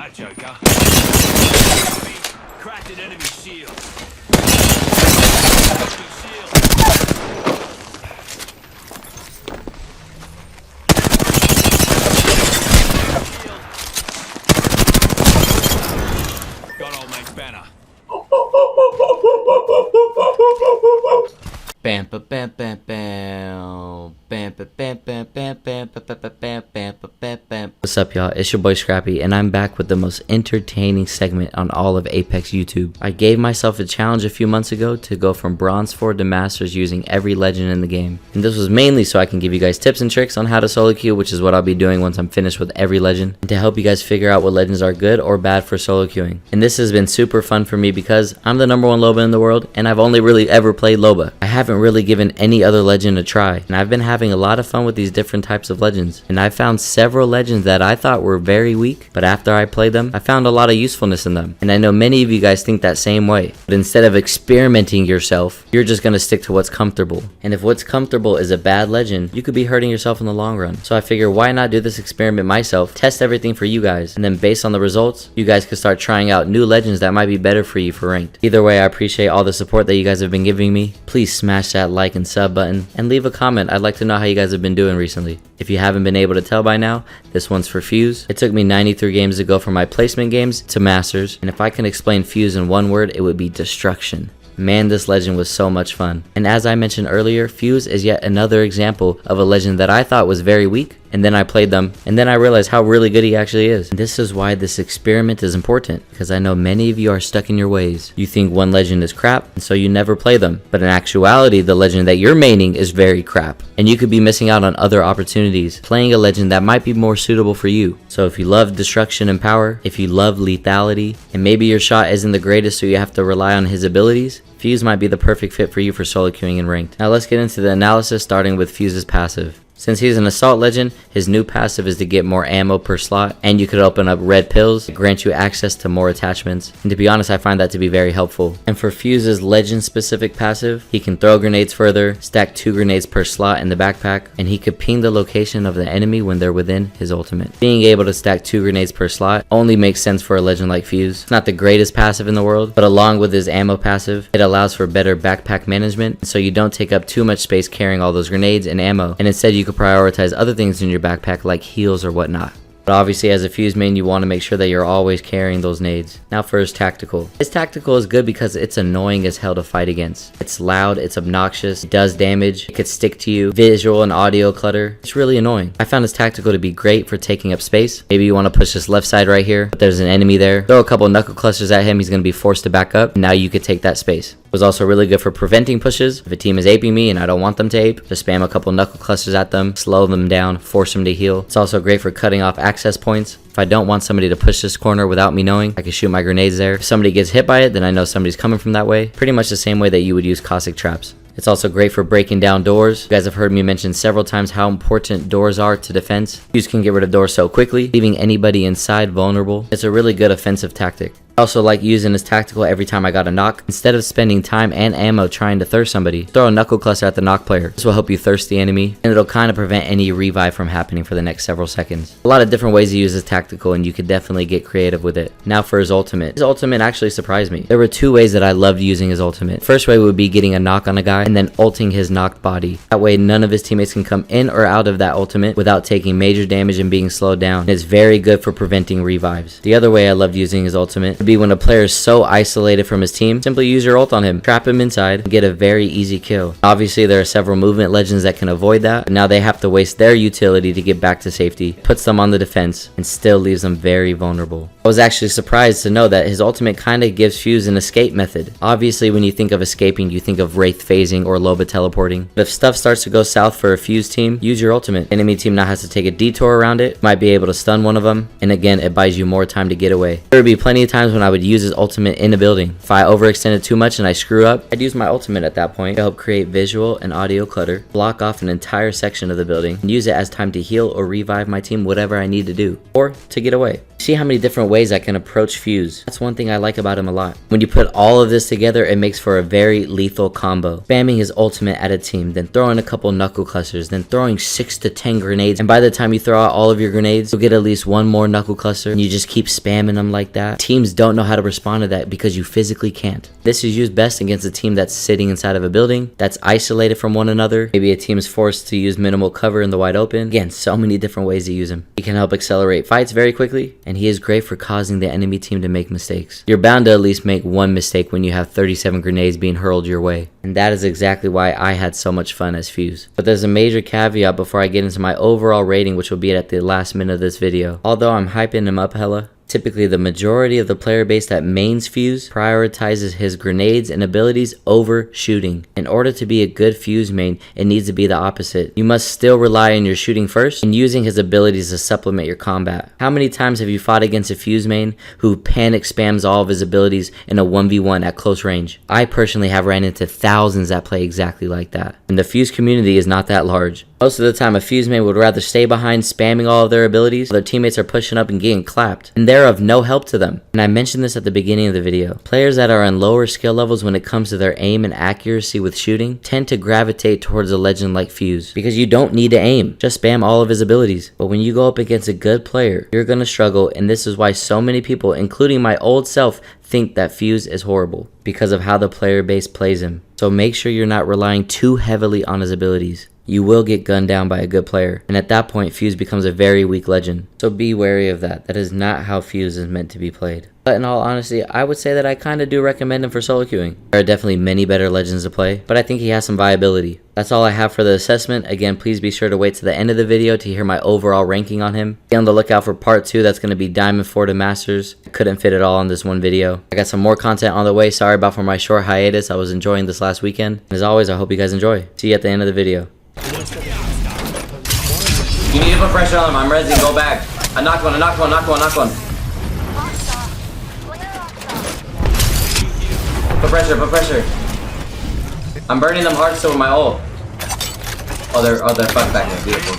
Alright, Joker. Cracked an enemy shield. Enemy shield. Got old mate's banner. Bam bam bam bam bam bam bam bam bam bam bam bam bam bam bam. What's up, y'all? It's your boy Scrappy, and I'm back with the most entertaining segment on all of Apex YouTube. I gave myself a challenge a few months ago to go from Bronze 4 to Masters using every legend in the game, and this was mainly so I can give you guys tips and tricks on how to solo queue, which is what I'll be doing once I'm finished with every legend, and to help you guys figure out what legends are good or bad for solo queuing. And this has been super fun for me because I'm the #1 Loba in the world, and I've only really ever played Loba. I haven't really given any other legend a try, and I've been having a lot of fun with these different types of legends, and I found several legends that I thought were very weak, but after I played them, I found a lot of usefulness in them. And I know many of you guys think that same way, but instead of experimenting yourself, you're just gonna stick to what's comfortable. And if what's comfortable is a bad legend, you could be hurting yourself in the long run. So I figure, why not do this experiment myself, test everything for you guys, and then based on the results, you guys could start trying out new legends that might be better for you for ranked. Either way, I appreciate all the support that you guys have been giving me. Please smash that like and sub button, and leave a comment. I'd like to know how you guys have been doing recently. If you haven't been able to tell by now, this one's for Fuse. It took me 93 games to go from my placement games to Masters, and if I can explain Fuse in one word, it would be destruction. Man, this legend was so much fun. And as I mentioned earlier, Fuse is yet another example of a legend that I thought was very weak, and then I played them, and then I realized how really good he actually is. And this is why this experiment is important, because I know many of you are stuck in your ways. You think one legend is crap, and so you never play them. But in actuality, the legend that you're maining is very crap, and you could be missing out on other opportunities, playing a legend that might be more suitable for you. So if you love destruction and power, if you love lethality, and maybe your shot isn't the greatest so you have to rely on his abilities, Fuse might be the perfect fit for you for solo queuing and ranked. Now let's get into the analysis, starting with Fuse's passive. Since he's an assault legend, his new passive is to get more ammo per slot, and you could open up red pills that grant you access to more attachments. And to be honest, I find that to be very helpful. And for Fuse's legend specific passive, he can throw grenades further, stack 2 grenades per slot in the backpack, and he could ping the location of the enemy when they're within his ultimate. Being able to stack 2 grenades per slot only makes sense for a legend like Fuse. It's not the greatest passive in the world, but along with his ammo passive, it allows for better backpack management, so you don't take up too much space carrying all those grenades and ammo, and instead you could prioritize other things in your backpack like heals or whatnot. But obviously as a Fuse main, you want to make sure that you're always carrying those nades. Now for his tactical. His tactical is good because it's annoying as hell to fight against. It's loud, it's obnoxious, it does damage, it could stick to you, visual and audio clutter. It's really annoying. I found his tactical to be great for taking up space. Maybe you want to push this left side right here, but there's an enemy there. Throw a couple knuckle clusters at him, he's going to be forced to back up, and now you could take that space. It was also really good for preventing pushes. If a team is aping me and I don't want them to ape, just spam a couple knuckle clusters at them, slow them down, force them to heal. It's also great for cutting off access points. If I don't want somebody to push this corner without me knowing, I can shoot my grenades there. If somebody gets hit by it, then I know somebody's coming from that way. Pretty much the same way that you would use caustic traps. It's also great for breaking down doors. You guys have heard me mention several times how important doors are to defense. Fuse can get rid of doors so quickly, leaving anybody inside vulnerable. It's a really good offensive tactic. I also like using this tactical every time I got a knock. Instead of spending time and ammo trying to thirst somebody, throw a knuckle cluster at the knock player. This will help you thirst the enemy, and it'll kind of prevent any revive from happening for the next several seconds. A lot of different ways to use this tactical, and you could definitely get creative with it. Now for his ultimate. His ultimate actually surprised me. There were 2 ways that I loved using his ultimate. First way would be getting a knock on a guy, and then ulting his knocked body. That way none of his teammates can come in or out of that ultimate without taking major damage and being slowed down. And it's very good for preventing revives. The other way I loved using his ultimate would be when a player is so isolated from his team, simply use your ult on him, trap him inside, and get a very easy kill. Obviously there are several movement legends that can avoid that, but now they have to waste their utility to get back to safety, puts them on the defense, and still leaves them very vulnerable. I was actually surprised to know that his ultimate kinda gives Fuse an escape method. Obviously when you think of escaping, you think of Wraith phasing or Loba teleporting, but if stuff starts to go south for a Fuse team, use your ultimate. Enemy team now has to take a detour around it, might be able to stun one of them, and again it buys you more time to get away. There will be plenty of times when when I would use his ultimate in a building. If I overextended too much and I screw up, I'd use my ultimate at that point to help create visual and audio clutter, block off an entire section of the building, and use it as time to heal or revive my team, whatever I need to do, or to get away. See how many different ways I can approach Fuse. That's one thing I like about him a lot. When you put all of this together, it makes for a very lethal combo. Spamming his ultimate at a team, then throwing a couple knuckle clusters, then throwing 6 to 10 grenades, and by the time you throw out all of your grenades, you'll get at least one more knuckle cluster, and you just keep spamming them like that. Teams don't know how to respond to that because you physically can't. This is used best against a team that's sitting inside of a building, that's isolated from one another. Maybe a team is forced to use minimal cover in the wide open. Again, so many different ways to use him. He can help accelerate fights very quickly, and he is great for causing the enemy team to make mistakes. You're bound to at least make one mistake when you have 37 grenades being hurled your way, and that is exactly why I had so much fun as Fuse. But there's a major caveat before I get into my overall rating, which will be at the last minute of this video. Although I'm hyping him up hella, typically the majority of the player base that mains Fuse prioritizes his grenades and abilities over shooting. In order to be a good Fuse main, it needs to be the opposite. You must still rely on your shooting first and using his abilities to supplement your combat. How many times have you fought against a Fuse main who panic spams all of his abilities in a 1v1 at close range? I personally have ran into thousands that play exactly like that. And the Fuse community is not that large. Most of the time, a Fuse main would rather stay behind spamming all of their abilities while their teammates are pushing up and getting clapped, and they're of no help to them. And I mentioned this at the beginning of the video. Players that are on lower skill levels when it comes to their aim and accuracy with shooting tend to gravitate towards a legend like Fuse, because you don't need to aim, just spam all of his abilities. But when you go up against a good player, you're gonna struggle, and this is why so many people, including my old self, think that Fuse is horrible, because of how the player base plays him. So make sure you're not relying too heavily on his abilities. You will get gunned down by a good player, and at that point Fuse becomes a very weak legend. So be wary of that. That is not how Fuse is meant to be played. But in all honesty, I would say that I kinda do recommend him for solo queuing. There are definitely many better legends to play, but I think he has some viability. That's all I have for the assessment. Again, please be sure to wait to the end of the video to hear my overall ranking on him. Be on the lookout for part 2, that's going to be Diamond 4 to Masters. I couldn't fit it all in this one video. I got some more content on the way. Sorry about for my short hiatus. I was enjoying this last weekend. As always, I hope you guys enjoy. See you at the end of the video. You need to put pressure on him. I'm ready. Go back. I knocked one. Knock one. Put pressure. I'm burning them hard still with my ult. Oh, they're fucked back there. Beautiful.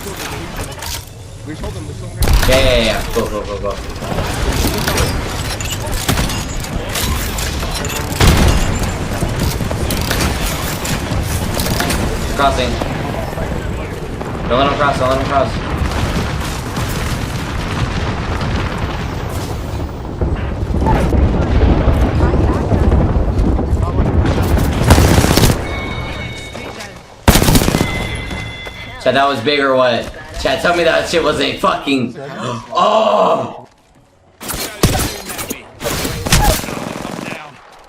Yeah. Go. Crossing. Don't let him cross. Chad, that was big or what? Chad, tell me that shit was a fucking... Oh!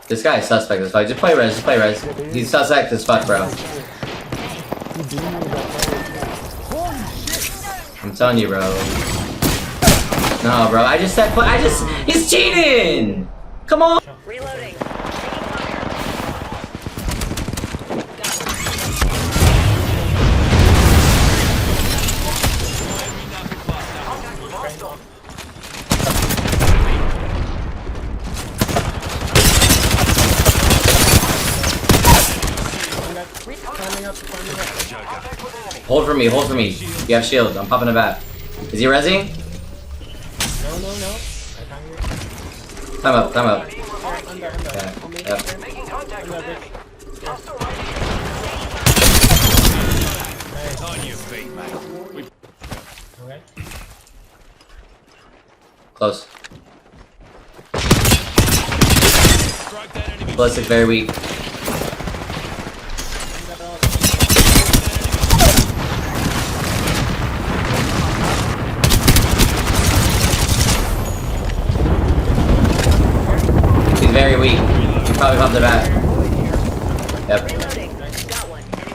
This guy is suspect as fuck. Just play res. He's suspect as fuck, bro. I'm telling you, bro. No, bro. He's cheating! Come on! Reloading. Hold for me. You have shield. I'm popping a bat. Is he rezzing? No. Time up. Under. Yep. On your feet, mate. Okay. Close. Strike that enemy. Ballistic very weak. He's very weak. He probably popped the bat. Yep. Reloading. Got one. Enemy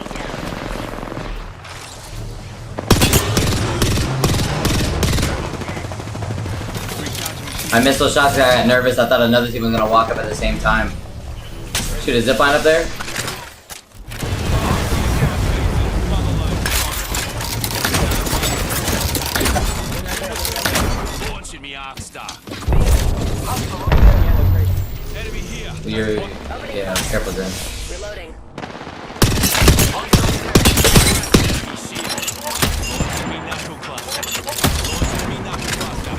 down. I missed those shots. I got nervous. I thought another team was gonna walk up at the same time. Shoot a zipline up there. Launching me arc star. You're, yeah, careful, Grim. Reloading. Enemy knuckle cluster. Enemy knuckle cluster.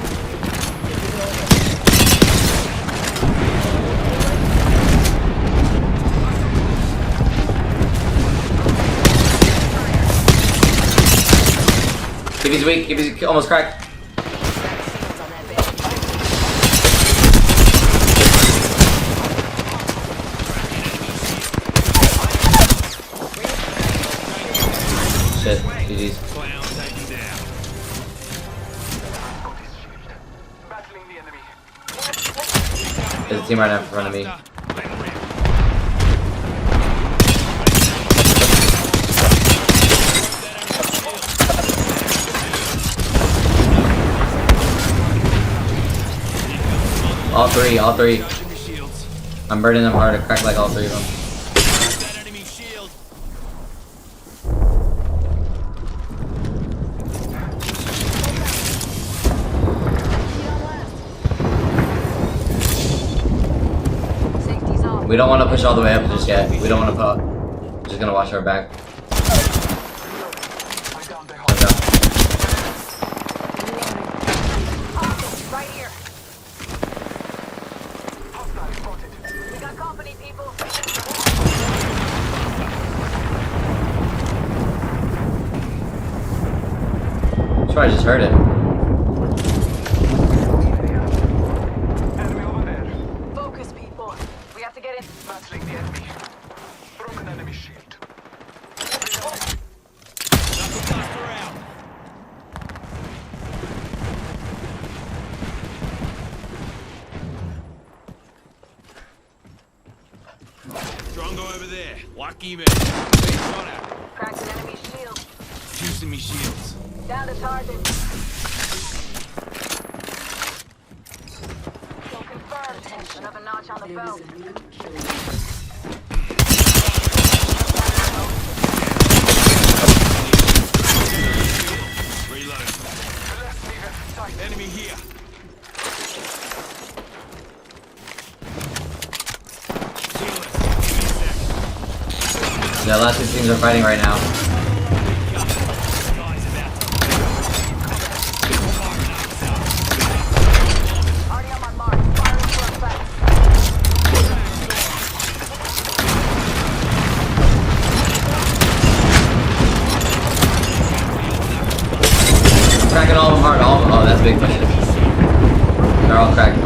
If he's weak, if he's almost cracked. Shields on that bitch. Shit, GG's. Clown taken down. Battling the enemy. There's a team right now in front of me. Let rip. All three, all three. Charging the shields. I'm burning them hard. I crack like all three of them. That enemy shield. Safety's on. We don't want to push all the way up just yet. We don't want to pop. We're just gonna watch our back. Watch out. Right here. We got company, people. Should probably just heard it. Enemy over there. Focus, people. We have to get in. Battling the enemy. Broken enemy shield. Knuckle cluster out. Drongo over there. Lucky man. Big shot out. Cracked an enemy shield. Juicing me shields. Down to target. Kill confirmed. Another notch on the belt. Reload. Enemy here. Heal us. Give me a sec. The last two teams are fighting right now. Guys about Already on my mark. Firing for effect. I'm cracking all of them hard. All of them. Oh, that's big pushes. They're all cracked.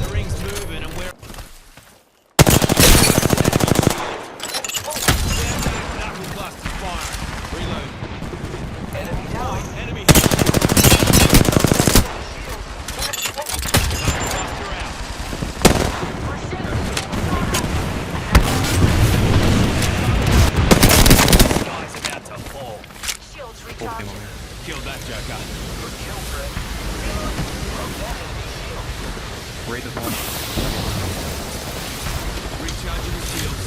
the ring's moving and we're knuckle cluster fire. Reload. Enemy down. Enemy here. Cluster out. Guy's about to fall. Shields recharged. Killed that joker. Recharging the shields.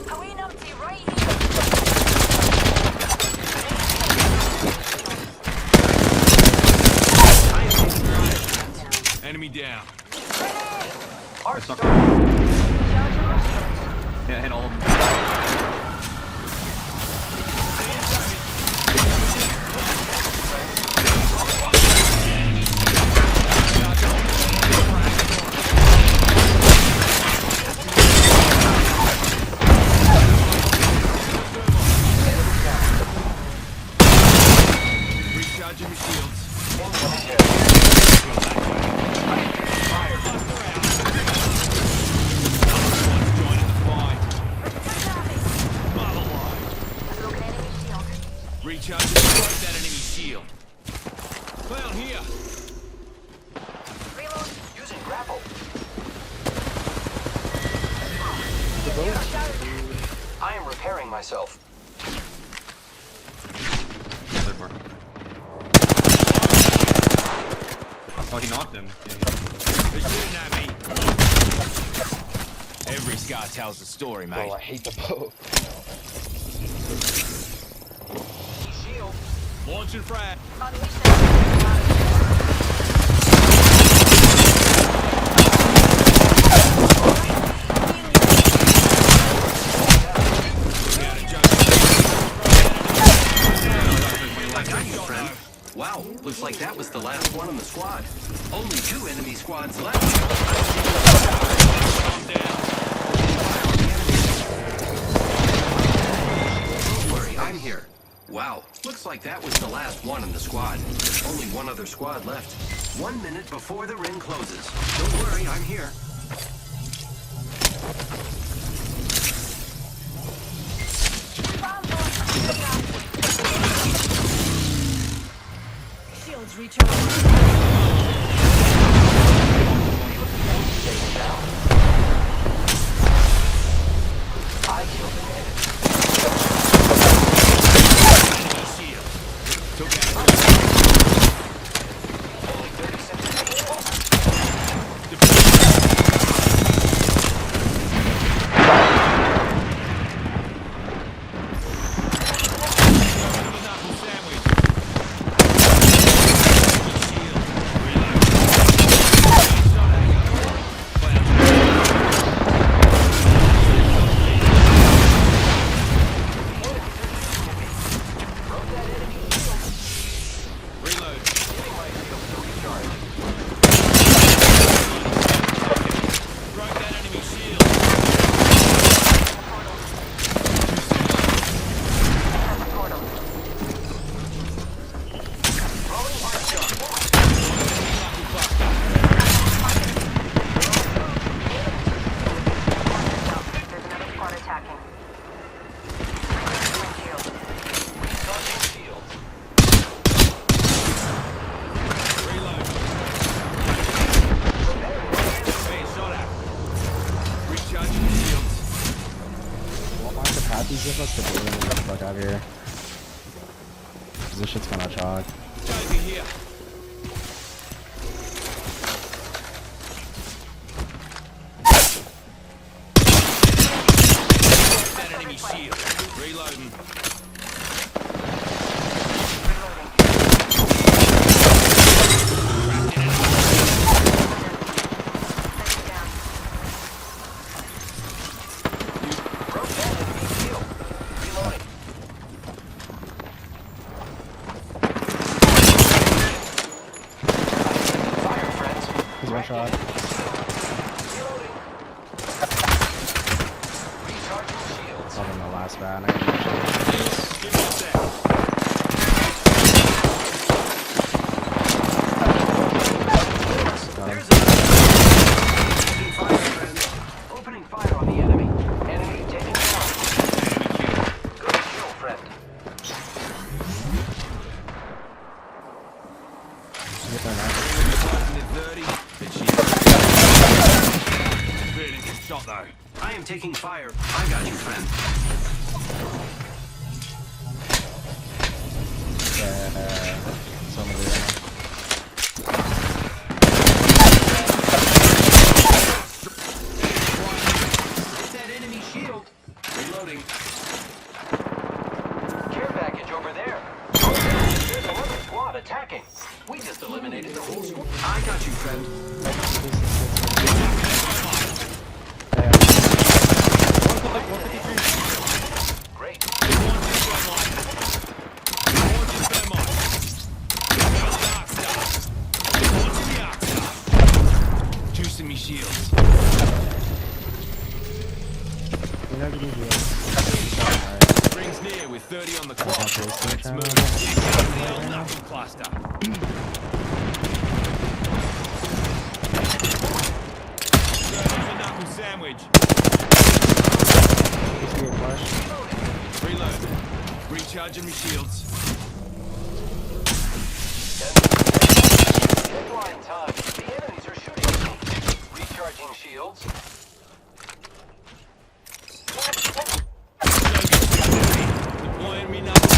Queen empty right here. Enemy down. Yeah, hit all of them. Recharging the shields. Joining the fight. Mother line. Broken enemy shield. Recharging broke that enemy shield. Clown here. Reload. Using grapple. I am repairing myself. Oh, he knocked him. They're shooting at me. Every scar tells a story, mate. Bro, I hate the boat. Shield. Launching frag. Unleash them. Wow, looks like that was the last one in the squad. Only 2 enemy squads left. Don't worry, I'm here. Wow, looks like that was the last one in the squad. Only 1 other squad left. 1 minute before the ring closes. Don't worry, I'm here. Shields recharged. I killed him. Enemy shield. Took out. Only 30 seconds. Knuckle sandwich. Give us the balloon and get the fuck out of here. 'Cause this shit's gonna chalk. Over here. That enemy shield. Reloading. He's one shot. Probably in the last round. I got Give me a sec. got him. Taking fire, friends. Opening fire on the enemy. Enemy taking fire. Good kill, friend. Get there now. In the 30. But she really good shot though. I am taking fire. I got you, friend. Some of the Hit that enemy shield. Reloading. Care package over there. There's another squad attacking. We just eliminated the whole squad. I got you, friend. Great. Juicing me shields. You're not getting healed. Rings near with 30 on the clock. Let's Channel. move. The old knuckle cluster. The knuckle sandwich. Just give me a flash. Reload. Recharging me shields. Deadline time. The enemies are shooting. Recharging shields. Deploying me knuckle.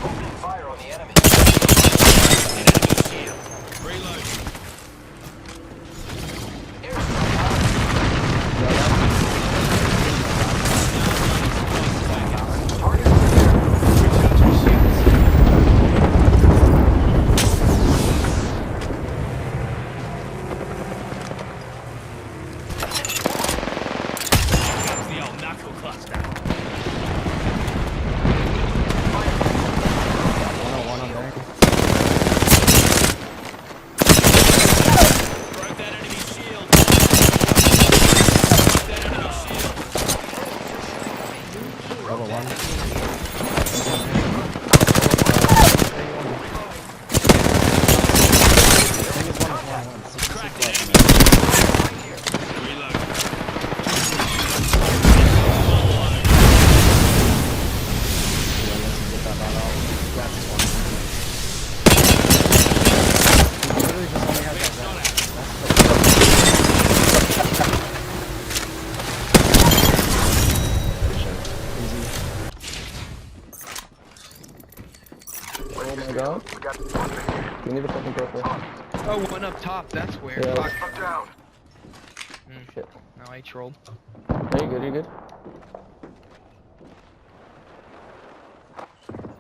Opening fire on the enemy. careful. Oh, one up top. That's where. Yeah. Fuck. I'm down. Shit. No, I trolled. No, you're good, you're good.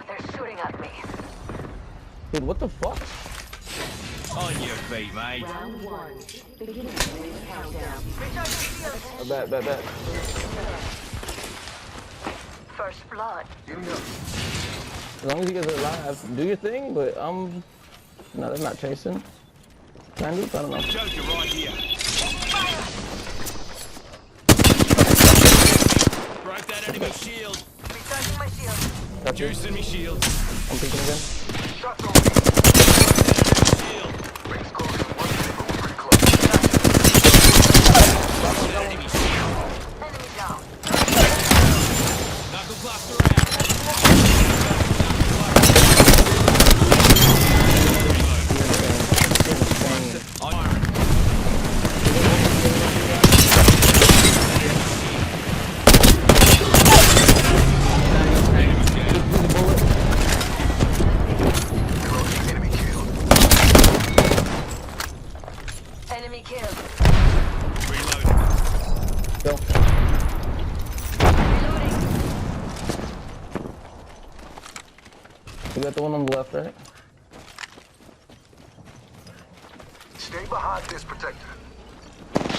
They're shooting at me. Dude, what the fuck? On your feet, mate. Round one. Beginning ring countdown. Recharging shield. Bet. First blood. As long as you guys are alive, do your thing, but no, they're not chasing. Can do? I don't know. Joker right here. Broke that enemy shield. Recharging my shield. Got you. Juicing me shield. I'm peeking again. Shots on me. Shield. Rings closing. One minute, but we're pretty close. Enemy shield. Enemy down. Knuckle cluster out. On. Enemy killed. Enemy killed. Reloading. Go. Reloading. You got the one on the left, right? Stay behind this protector. Enemy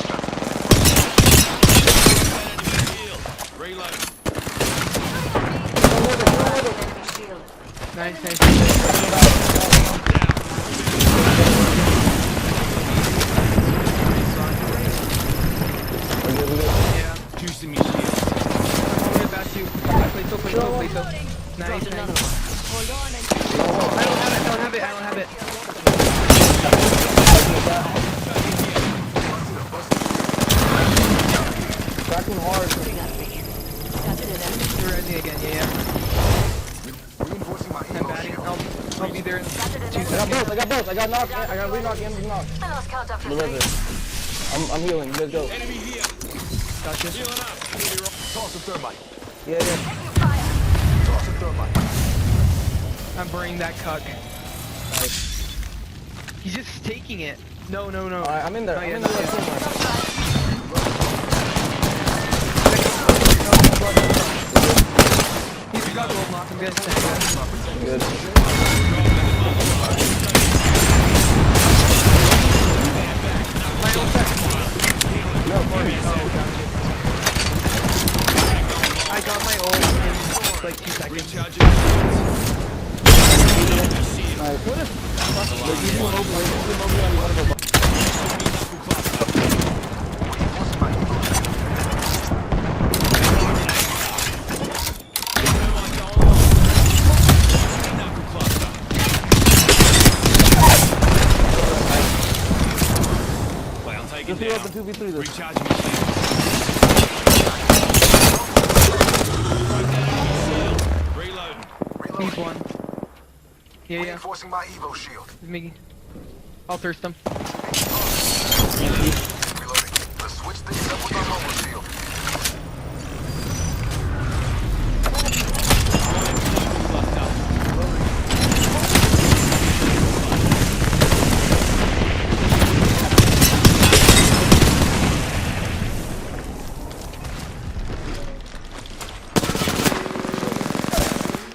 shield. Reloading. Enemy shield. Nice. We're good. Yeah. Juicing me shield. What about you? Please. Nice. Hold on and I don't have it. Tracking hard. shooting at me. That's it, enemy. You're ready again. Yeah. Reinforcing my I'm evo batting. shield. I'll be there in 2 seconds. I got both. I got knock. I got re-knock and knock. I lost count after Deliver. three. I'm healing. You guys go. Enemy here. Gotcha. Healing up. Toss a thermite. Yeah. Taking fire. Toss a thermite. I'm burning that cuck. He's just taking it. No. Alright, I'm in there. Not I'm yet, in not there. yet. He's got gold lock. I'm gonna stand that. Good. My own I got my ult in like 2 seconds. Recharging shield. Nice. What if Reinforcing my evo shield. Knuckle cluster. Well, taken just down. up in 2v3 this? Recharging me shield. Reloading. He's one. Yeah. Reinforcing my evo shield. He's me. I'll thirst him. Reloading. Let's switch things up with our mobile shield.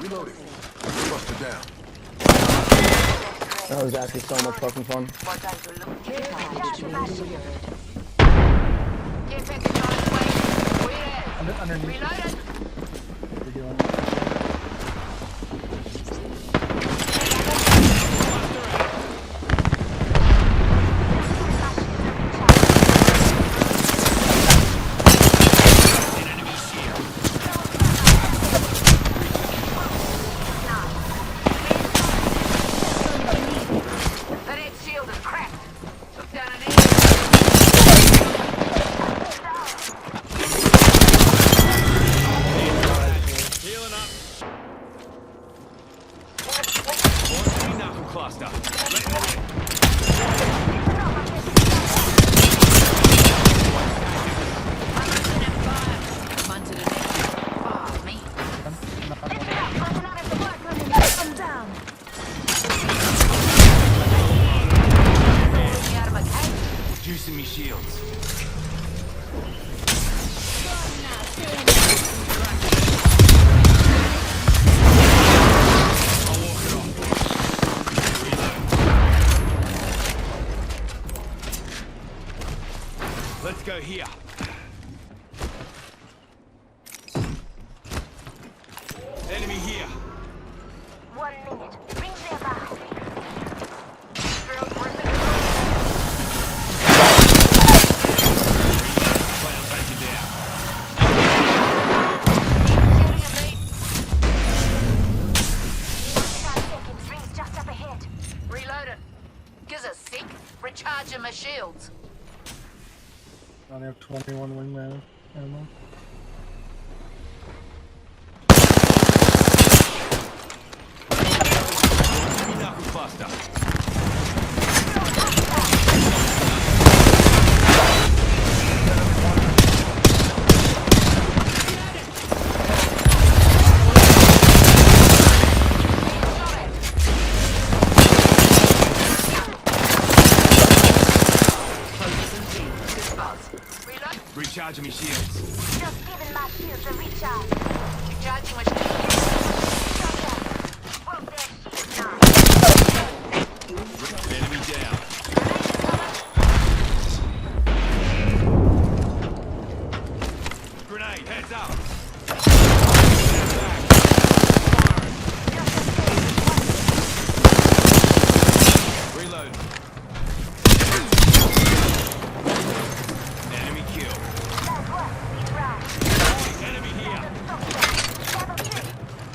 Reloading. Buster down. That was actually so much fucking fun. More time to look. Recharging my shield. Get back in way. We're in. Underneath. Reloaded. The red shield is cracked. Took down an enemy. Healing up. shields. I'll walk it off. Reload. Let's go here. Enemy here. 1 minute. Ring nearby. Girls worth it. Plan on taking down. Shooting at me. 5 seconds. Ring's just up ahead. Reloading. Gives a sec. Recharging my shields. I only have 21 wingman ammo. Enemy knuckle buster. Reload. Recharging me shields. Just giving my shields a recharge. Recharging my shields. Shut up. Broke their shields now. Enemy down. Grenade, heads up. Reload. Enemy killed. That worked. Keep right. Enemy here. Double kill.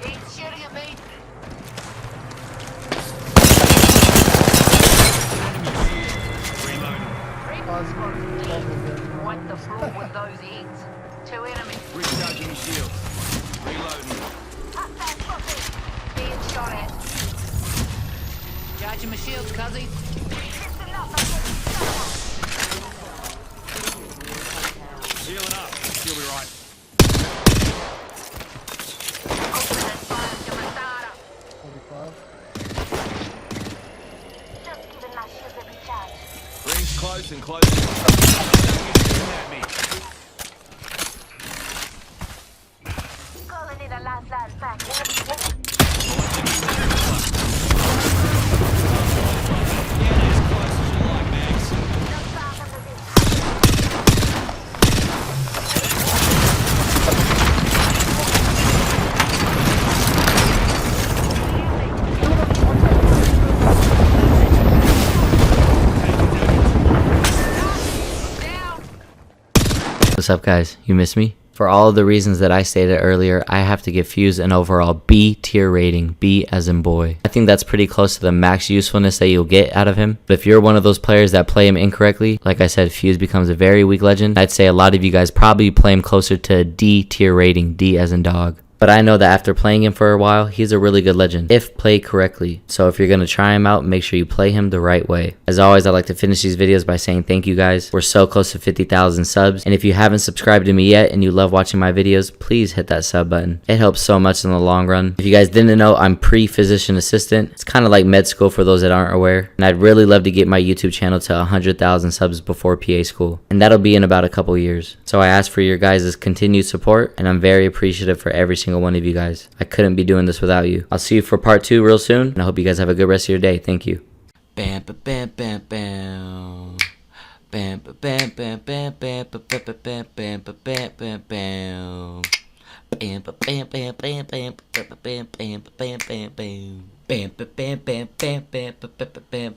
He's shooting at me. Reload. Wipe the floor with those eggs. 2 enemies. Recharging me shields. Reloading. Hostile spotted. Being shot at. Charging my shields, cuzzy. Listen up. I'm getting shot at. Healing up. You'll be right. Opening fire to my starter. 45. Just giving my shields a recharge. Rings close and close. Something is shooting at me. Calling in a last line back. Yeah, as close as you like, Max. Just far from the ring. Down. What's up, guys? You miss me? For all of the reasons that I stated earlier, I have to give Fuse an overall B tier rating, B as in boy. I think that's pretty close to the max usefulness that you'll get out of him. But if you're one of those players that play him incorrectly, like I said, Fuse becomes a very weak legend. I'd say a lot of you guys probably play him closer to a D tier rating, D as in dog. But I know that after playing him for a while, he's a really good legend, if played correctly. So if you're going to try him out, make sure you play him the right way. As always, I'd like to finish these videos by saying thank you guys. We're so close to 50,000 subs. And if you haven't subscribed to me yet and you love watching my videos, please hit that sub button. It helps so much in the long run. If you guys didn't know, I'm pre-physician assistant. It's kind of like med school for those that aren't aware. And I'd really love to get my YouTube channel to 100,000 subs before PA school. And that'll be in about a couple years. So I ask for your guys' continued support, and I'm very appreciative for every single one of you guys. I couldn't be doing this without you. I'll see you for part 2 real soon, and I hope you guys have a good rest of your day. Thank you. Bam, bam, bam, bam. Bam, bam, bam, bam, bam, bam, bam, bam, bam, bam, bam, bam. Bam, bam, bam, bam, bam, bam, bam, bam, bam, bam, bam. Bam, bam, bam, bam, bam, bam, bam, bam,